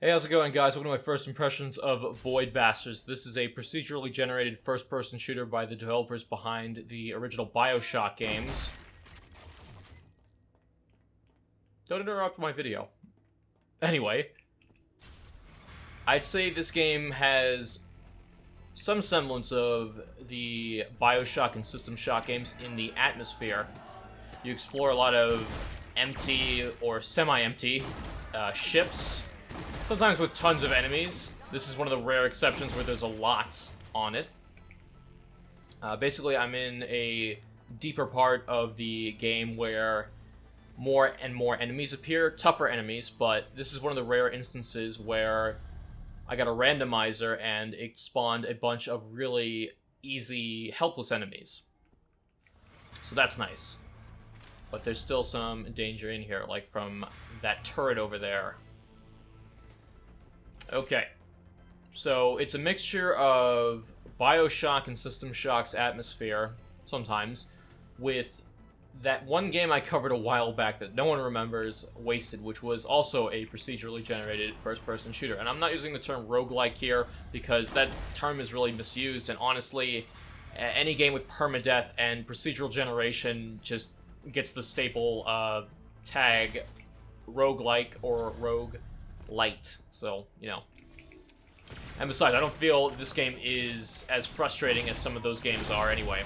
Hey, how's it going, guys? Welcome to my first impressions of Void Bastards. This is a procedurally generated first-person shooter by the developers behind the original Bioshock games. Don't interrupt my video. Anyway, I'd say this game has some semblance of the Bioshock and System Shock games in the atmosphere. You explore a lot of empty or semi-empty ships, sometimes with tons of enemies. This is one of the rare exceptions where there's a lot on it. Basically, I'm in a deeper part of the game where more and more enemies appear, tougher enemies, but this is one of the rare instances where I got a randomizer and it spawned a bunch of really easy, helpless enemies. So that's nice. But there's still some danger in here, like from that turret over there. Okay, so it's a mixture of Bioshock and System Shock's atmosphere, sometimes, with that one game I covered a while back that no one remembers, Wasted, which was also a procedurally generated first-person shooter. And I'm not using the term roguelike here, because that term is really misused, and honestly, any game with permadeath and procedural generation just gets the staple tag roguelike or rogue light, so, you know. And besides, I don't feel this game is as frustrating as some of those games are anyway.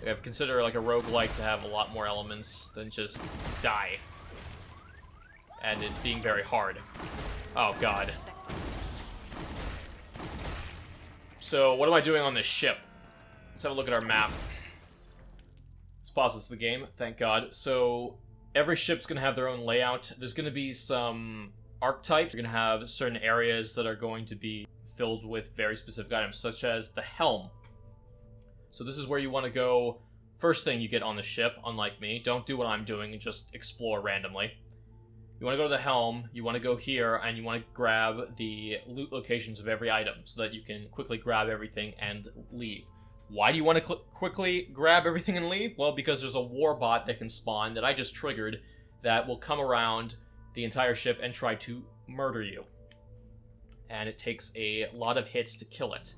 I've considered like a roguelike to have a lot more elements than just die. And it being very hard. Oh god. So, what am I doing on this ship? Let's have a look at our map. Let's pause this the game, thank god. So, every ship's gonna have their own layout. There's gonna be some archetypes. You're going to have certain areas that are going to be filled with very specific items, such as the helm. So this is where you want to go first thing you get on the ship, unlike me. Don't do what I'm doing and just explore randomly. You want to go to the helm, you want to go here, and you want to grab the loot locations of every item so that you can quickly grab everything and leave. Why do you want to quickly grab everything and leave? Well, because there's a warbot that can spawn that I just triggered that will come around the entire ship and try to murder you. And it takes a lot of hits to kill it.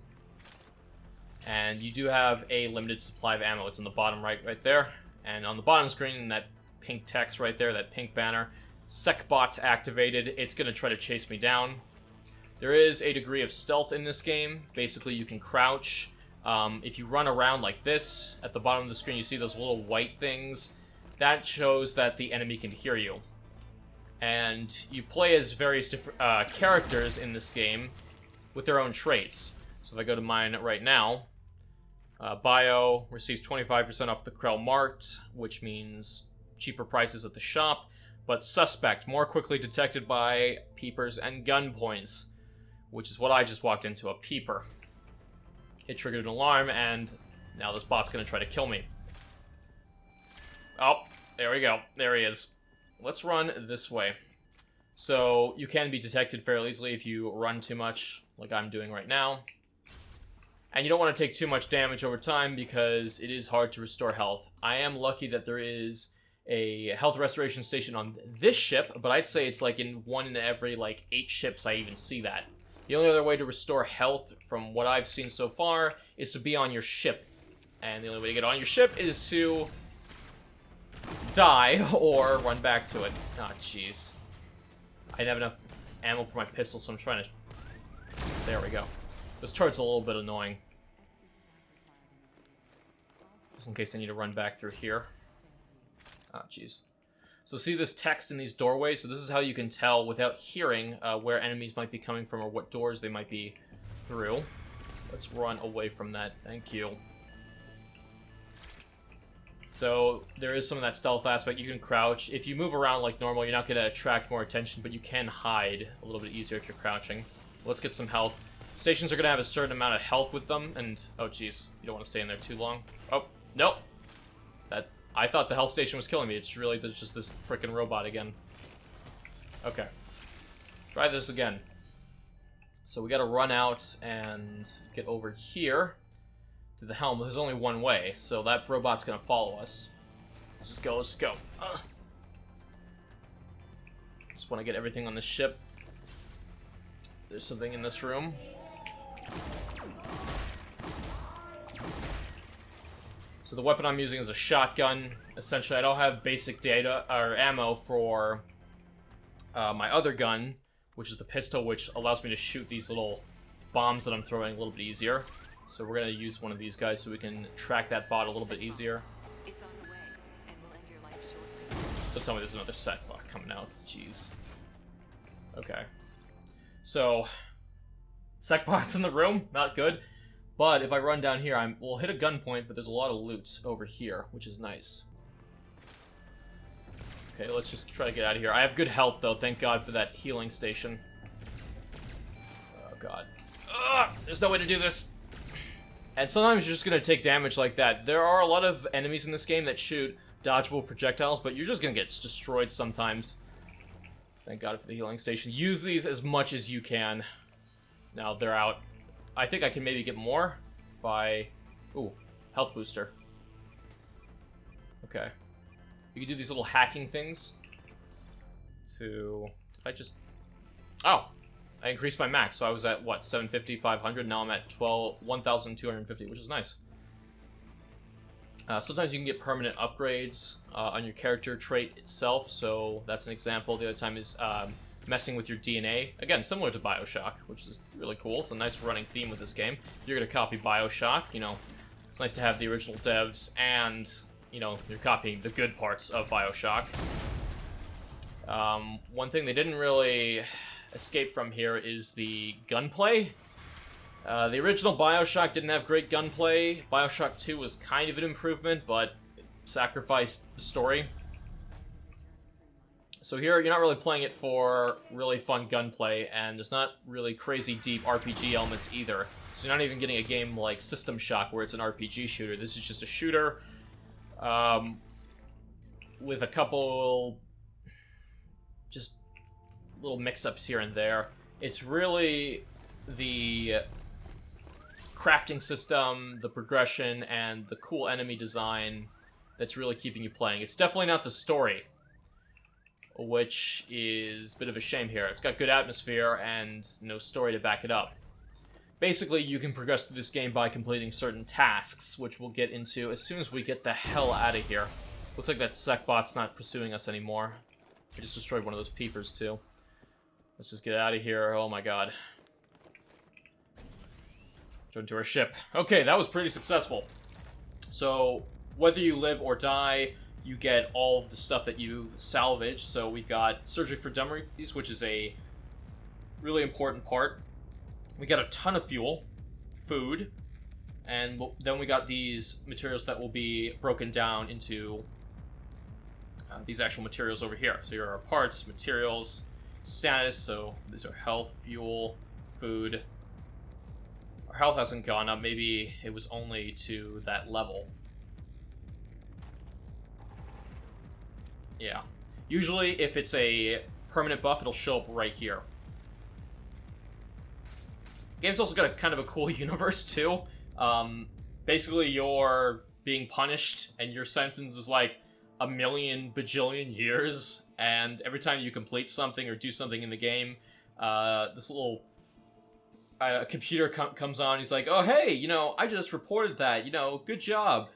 And you do have a limited supply of ammo. It's on the bottom right there. And on the bottom screen, that pink text right there, that pink banner, SecBot activated. It's going to try to chase me down. There is a degree of stealth in this game. Basically, you can crouch. If you run around like this, at the bottom of the screen, you see those little white things. That shows that the enemy can hear you. And you play as various different characters in this game with their own traits. So if I go to mine right now, Bio receives 25% off the Krell Marked, which means cheaper prices at the shop, but Suspect, more quickly detected by peepers and gun points, which is what I just walked into, a peeper. It triggered an alarm, and now this bot's going to try to kill me. Oh, there we go. There he is. Let's run this way. So, you can be detected fairly easily if you run too much, like I'm doing right now. And you don't want to take too much damage over time because it is hard to restore health. I am lucky that there is a health restoration station on this ship, but I'd say it's like in one in every, like, 8 ships I even see that. The only other way to restore health, from what I've seen so far, is to be on your ship. And the only way to get on your ship is to die or run back to it. Ah, oh, jeez. I didn't have enough ammo for my pistol, so I'm trying to... There we go. This turret's a little bit annoying. Just in case I need to run back through here. Ah, oh, jeez. So see this text in these doorways? So this is how you can tell without hearing where enemies might be coming from or what doors they might be through. Let's run away from that. Thank you. So, there is some of that stealth aspect. You can crouch. If you move around like normal, you're not going to attract more attention, but you can hide a little bit easier if you're crouching. Let's get some health. Stations are going to have a certain amount of health with them, and... Oh, jeez. You don't want to stay in there too long. Oh, nope. I thought the health station was killing me. It's really just this frickin' robot again. Okay. Try this again. So, we got to run out and get over here to the helm. There's only one way, so that robot's gonna follow us. Let's just go, let's go. Just want to get everything on the ship. There's something in this room. So the weapon I'm using is a shotgun. Essentially, I don't have basic data or ammo for my other gun, which is the pistol, which allows me to shoot these little bombs that I'm throwing a little bit easier. So we're gonna use one of these guys so we can track that bot a little bit easier. It's on the way, and will end your life shortly. Don't tell me there's another set bot coming out. Jeez. Okay. So, sec bots in the room, not good. But if I run down here, we'll hit a gunpoint, but there's a lot of loot over here, which is nice. Okay, let's just try to get out of here. I have good health, though. Thank God for that healing station. Oh, God. Ugh, there's no way to do this. And sometimes you're just going to take damage like that. There are a lot of enemies in this game that shoot dodgeable projectiles, but you're just going to get destroyed sometimes. Thank God for the healing station. Use these as much as you can. Now they're out. I think I can maybe get more if I... Ooh, health booster. Okay. You can do these little hacking things to... Did I just... Oh! I increased my max, so I was at, what, 750, 500? Now I'm at 1,250, which is nice. Sometimes you can get permanent upgrades on your character trait itself, so that's an example. The other time is messing with your DNA. Again, similar to Bioshock, which is really cool. It's a nice running theme with this game. If you're going to copy Bioshock, you know, it's nice to have the original devs and, you know, you're copying the good parts of Bioshock. One thing they didn't really escape from here is the gunplay. The original Bioshock didn't have great gunplay. Bioshock 2 was kind of an improvement, but it sacrificed the story. So here, you're not really playing it for really fun gunplay, and there's not really crazy deep RPG elements either. So you're not even getting a game like System Shock, where it's an RPG shooter. This is just a shooter with a couple just little mix-ups here and there. It's really the crafting system, the progression, and the cool enemy design that's really keeping you playing. It's definitely not the story, which is a bit of a shame here. It's got good atmosphere and no story to back it up. Basically, you can progress through this game by completing certain tasks, which we'll get into as soon as we get the hell out of here. Looks like that SecBot's not pursuing us anymore. I just destroyed one of those peepers, too. Let's just get out of here. Oh my god. Join to our ship. Okay, that was pretty successful. So, whether you live or die, you get all of the stuff that you've salvaged. So we got Surgery for Dummies, which is a really important part. We got a ton of fuel, food, and then we got these materials that will be broken down into these actual materials over here. So here are our parts, materials, status, so these are health, fuel, food. Our health hasn't gone up, maybe it was only to that level. Yeah. Usually, if it's a permanent buff, it'll show up right here. The game's also got a kind of a cool universe, too. Basically, you're being punished, and your sentence is like a million bajillion years, and every time you complete something or do something in the game, this little computer comes on, he's like, oh, hey, you know, I just reported that, you know, good job.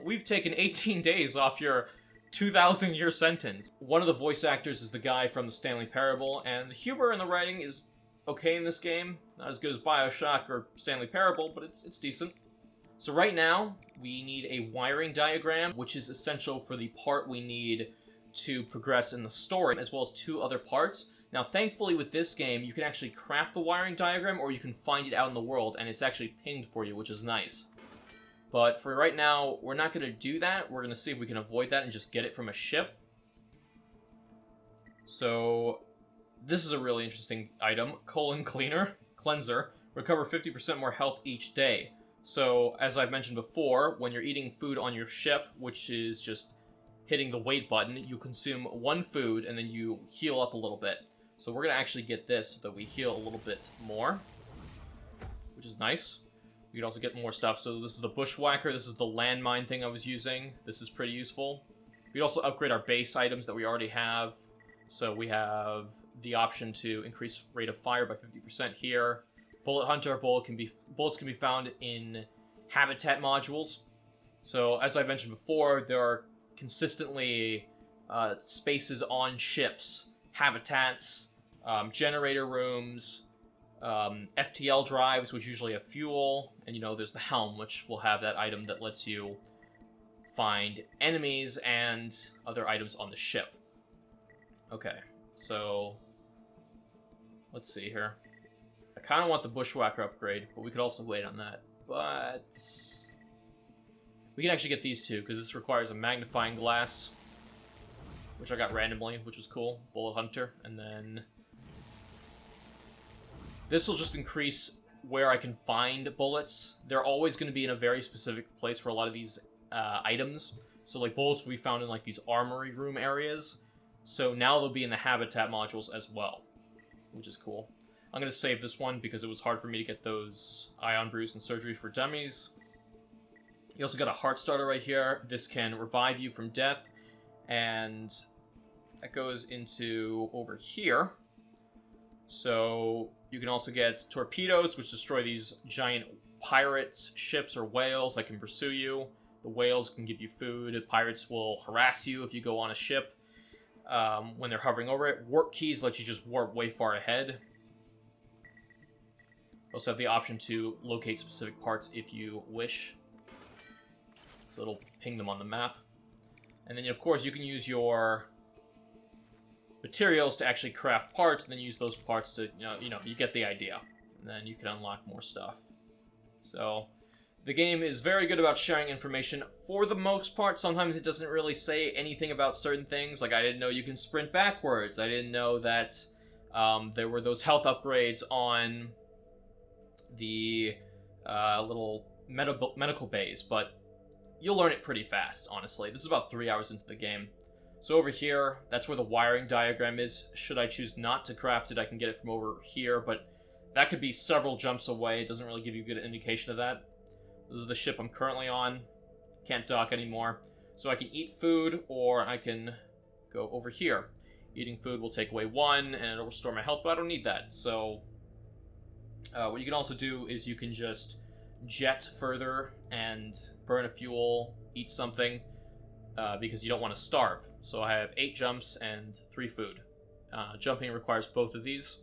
We've taken 18 days off your 2,000-year sentence. One of the voice actors is the guy from the Stanley Parable, and the humor and the writing is okay in this game. Not as good as Bioshock or Stanley Parable, but it's decent. So right now, we need a wiring diagram, which is essential for the part we need to progress in the story, as well as two other parts. Now, thankfully, with this game, you can actually craft the wiring diagram, or you can find it out in the world, and it's actually pinged for you, which is nice. But for right now, we're not going to do that. We're going to see if we can avoid that and just get it from a ship. So, this is a really interesting item. Colon Cleanser. Recover 50% more health each day. So, as I've mentioned before, when you're eating food on your ship, which is just hitting the wait button, you consume one food and then you heal up a little bit. So we're going to actually get this so that we heal a little bit more, which is nice. We can also get more stuff. So this is the Bushwhacker. This is the landmine thing I was using. This is pretty useful. We can also upgrade our base items that we already have. So we have the option to increase rate of fire by 50% here. Bullet Hunter, bullets can be found in habitat modules. So as I mentioned before, there are consistently spaces on ships, habitats, generator rooms, FTL drives, which usually have fuel, and there's the helm, which will have that item that lets you find enemies and other items on the ship. Okay, so let's see here. I kind of want the Bushwhacker upgrade, but we could also wait on that. But we can actually get these two, because this requires a magnifying glass, which I got randomly, which was cool. Bullet Hunter, and then this will just increase where I can find bullets. They're always going to be in a very specific place for a lot of these items. So, like, bullets will be found in, like, these armory room areas. So now they'll be in the habitat modules as well, which is cool. I'm going to save this one because it was hard for me to get those Ion Brews and Surgery for Dummies. You also got a Heart Starter right here. This can revive you from death, and that goes into over here. So you can also get torpedoes, which destroy these giant pirate ships or whales that can pursue you. The whales can give you food. Pirates will harass you if you go on a ship when they're hovering over it. Warp keys let you just warp way far ahead. You also have the option to locate specific parts if you wish. So it'll ping them on the map. And then, of course, you can use your materials to actually craft parts, and then use those parts to, you get the idea. And then you can unlock more stuff. So the game is very good about sharing information for the most part. Sometimes it doesn't really say anything about certain things. Like, I didn't know you can sprint backwards. I didn't know that there were those health upgrades on the little medical bays, but you'll learn it pretty fast, honestly. This is about 3 hours into the game. So over here, that's where the wiring diagram is. Should I choose not to craft it, I can get it from over here, but that could be several jumps away. It doesn't really give you a good indication of that. This is the ship I'm currently on. Can't dock anymore. So I can eat food, or I can go over here. Eating food will take away 1, and it'll restore my health, but I don't need that. So what you can also do is you can just jet further and burn a fuel, eat something, because you don't want to starve. So I have 8 jumps and 3 food. Jumping requires both of these.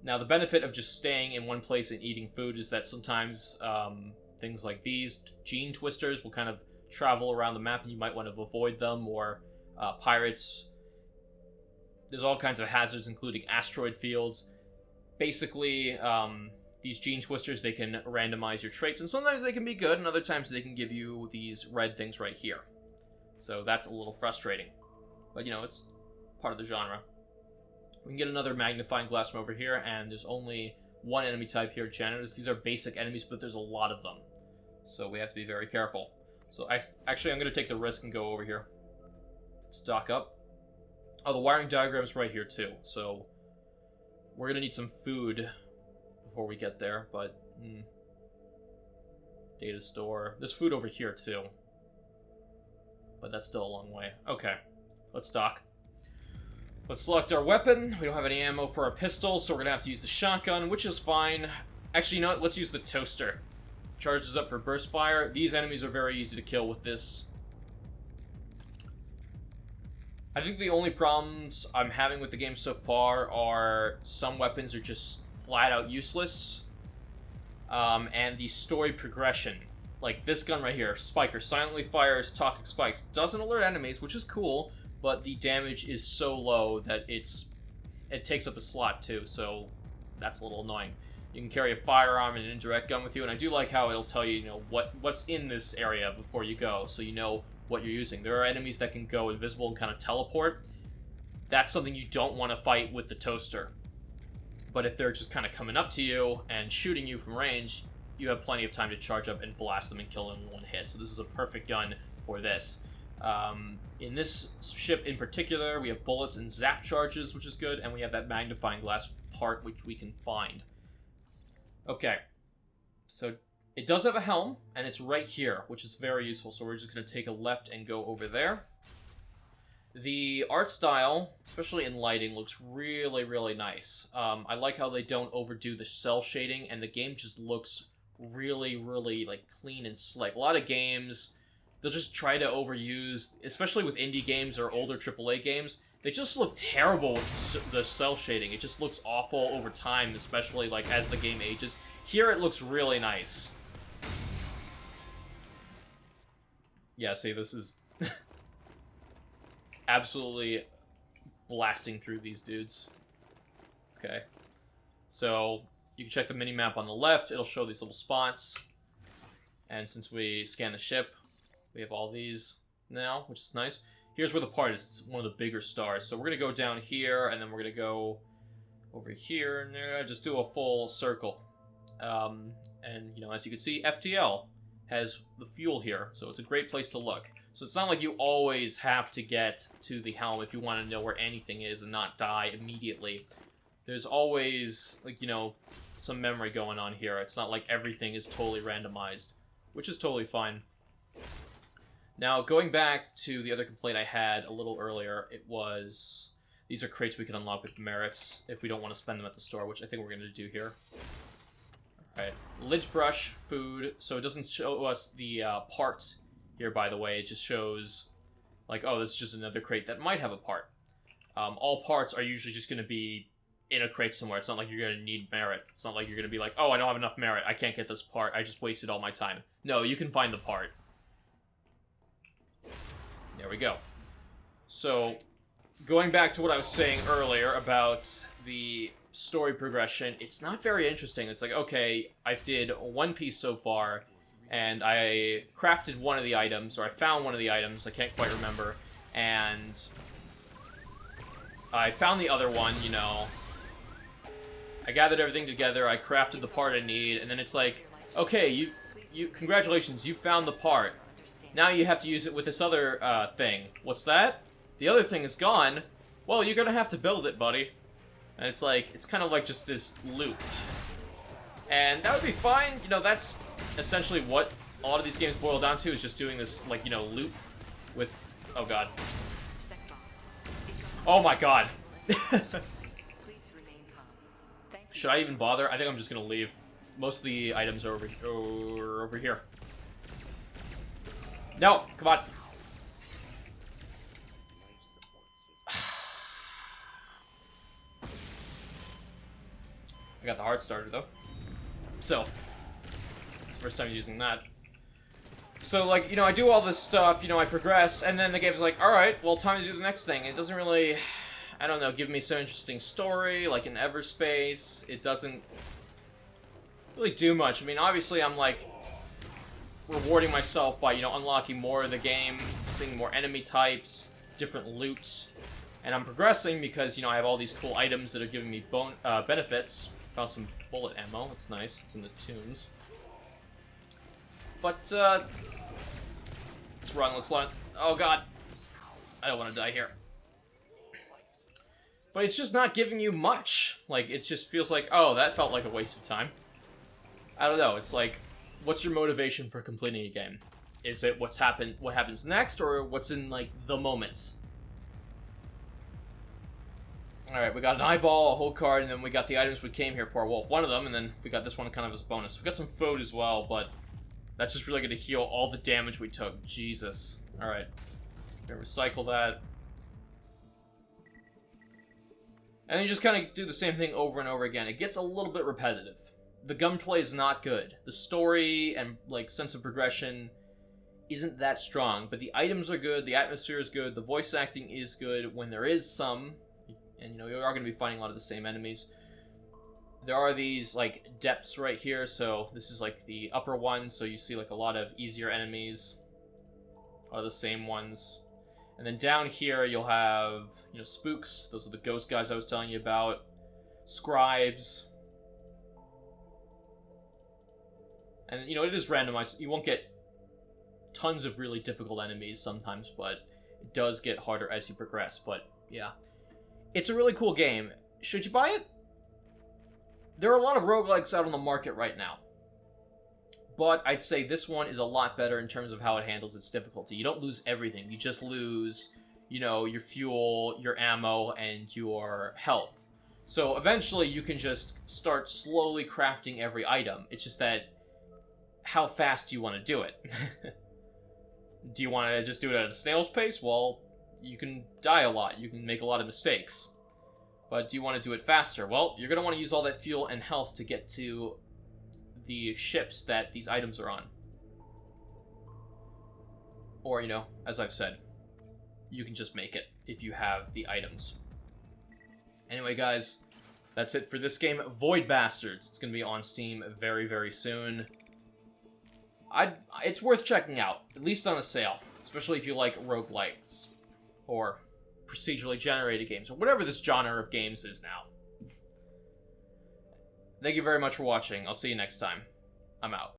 Now, the benefit of just staying in one place and eating food is that sometimes things like these gene twisters will kind of travel around the map, and you might want to avoid them, or pirates. There's all kinds of hazards, including asteroid fields. Basically, these gene twisters, they can randomize your traits, and sometimes they can be good, and other times they can give you these red things right here. So that's a little frustrating. But, it's part of the genre. We can get another magnifying glass from over here, and there's only one enemy type here, janitors. These are basic enemies, but there's a lot of them. So we have to be very careful. So I'm going to take the risk and go over here. Let's dock up. Oh, the wiring diagram's right here, too. So we're going to need some food before we get there, but data store. There's food over here, too. But that's still a long way. Okay, let's dock. Let's select our weapon. We don't have any ammo for our pistol, so we're going to have to use the shotgun, which is fine. Actually, you know what? Let's use the toaster. Charges up for burst fire. These enemies are very easy to kill with this. I think the only problems I'm having with the game so far are some weapons are just flat out useless. And the story progression. Like this gun right here, Spiker, silently fires toxic spikes. Doesn't alert enemies, which is cool, but the damage is so low that it takes up a slot too, so that's a little annoying. You can carry a firearm and an indirect gun with you, and I do like how it'll tell you, what's in this area before you go, so you know what you're using. There are enemies that can go invisible and kind of teleport. That's something you don't want to fight with the toaster. But if they're just kind of coming up to you and shooting you from range, you have plenty of time to charge up and blast them and kill them in one hit. So this is a perfect gun for this. In this ship in particular, we have bullets and zap charges, which is good, and we have that magnifying glass part, which we can find. Okay, so it does have a helm, and it's right here, which is very useful, so we're just going to take a left and go over there. The art style, especially in lighting, looks really, really nice. I like how they don't overdo the cell shading, and the game just looks really, really, like, clean and slick. A lot of games, they'll just try to overuse, especially with indie games or older AAA games, they just look terrible with the cell shading. It just looks awful over time, especially, like, as the game ages. Here, it looks really nice. Yeah, see, this is absolutely blasting through these dudes. Okay. So, you can check the mini-map on the left. It'll show these little spots. And since we scan the ship, we have all these now, which is nice. Here's where the part is. It's one of the bigger stars. So we're going to go down here, and then we're going to go over here, and just do a full circle. And, you know, as you can see, FTL has the fuel here, so it's a great place to look. So it's not like you always have to get to the helm if you want to know where anything is and not die immediately. There's always, like, you know, some memory going on here. It's not like everything is totally randomized, which is totally fine. Now, going back to the other complaint I had a little earlier, it was... These are crates we can unlock with merits if we don't want to spend them at the store, which I think we're going to do here. Alright, lid brush, food, so it doesn't show us the part here, by the way. It just shows, like, oh, this is just another crate that might have a part. All parts are usually just going to be in a crate somewhere. It's not like you're going to need merit. It's not like you're going to be like, oh, I don't have enough merit. I can't get this part. I just wasted all my time. No, you can find the part. There we go. So, going back to what I was saying earlier about the story progression, it's not very interesting. It's like, okay, I did one piece so far, and I crafted one of the items, or I found one of the items, I can't quite remember, and I found the other one, you know. I gathered everything together, I crafted the part I need, and then it's like, okay, you congratulations, you found the part. Now you have to use it with this other thing. What's that? The other thing is gone. Well, you're gonna have to build it, buddy. And it's like, it's kind of like just this loop. And that would be fine. You know, that's essentially what a lot of these games boil down to, is just doing this, like, you know, loop with... Oh, God. Oh, my God. Should I even bother? I think I'm just gonna leave. Most of the items are over here. No, come on. I got the hard starter, though. So, it's the first time using that. So, like, you know, I do all this stuff, you know, I progress, and then the game's like, alright, well, time to do the next thing. It doesn't really, I don't know, give me some interesting story, like in Everspace. It doesn't really do much. I mean, obviously, I'm, like, rewarding myself by, you know, unlocking more of the game, seeing more enemy types, different loot, and I'm progressing because, you know, I have all these cool items that are giving me benefits. Found some bullet ammo. It's nice. It's in the tombs. But, let's run. Let's run. Oh, God. I don't want to die here. But it's just not giving you much. Like, it just feels like, oh, that felt like a waste of time. I don't know. It's like, what's your motivation for completing a game? Is it what happens next, or what's in, like, the moment? Alright, we got an eyeball, a whole card, and then we got the items we came here for. Well, one of them, and then we got this one kind of as a bonus. We got some food as well, but that's just really going to heal all the damage we took. Jesus. Alright. Gonna recycle that. And you just kind of do the same thing over and over again. It gets a little bit repetitive. The gunplay is not good. The story and, like, sense of progression isn't that strong, but the items are good, the atmosphere is good, the voice acting is good when there is some. And, you know, you are going to be fighting a lot of the same enemies. There are these, like, depths right here, so this is, like, the upper one, so you see, like, a lot of easier enemies. A lot of the same ones. And then down here, you'll have, you know, spooks. Those are the ghost guys I was telling you about. Scribes. And, you know, it is randomized. You won't get tons of really difficult enemies sometimes, but it does get harder as you progress. But, yeah. It's a really cool game. Should you buy it? There are a lot of roguelikes out on the market right now. But I'd say this one is a lot better in terms of how it handles its difficulty. You don't lose everything. You just lose, you know, your fuel, your ammo, and your health. So eventually you can just start slowly crafting every item. It's just that, how fast do you want to do it? Do you want to just do it at a snail's pace? Well, you can die a lot. You can make a lot of mistakes. But do you want to do it faster? Well, you're going to want to use all that fuel and health to get to the ships that these items are on. Or, you know, as I've said, you can just make it if you have the items. Anyway, guys, that's it for this game, Void Bastards. It's going to be on Steam very, very soon. It's worth checking out, at least on a sale, especially if you like roguelikes, or procedurally generated games, or whatever this genre of games is now. Thank you very much for watching. I'll see you next time. I'm out.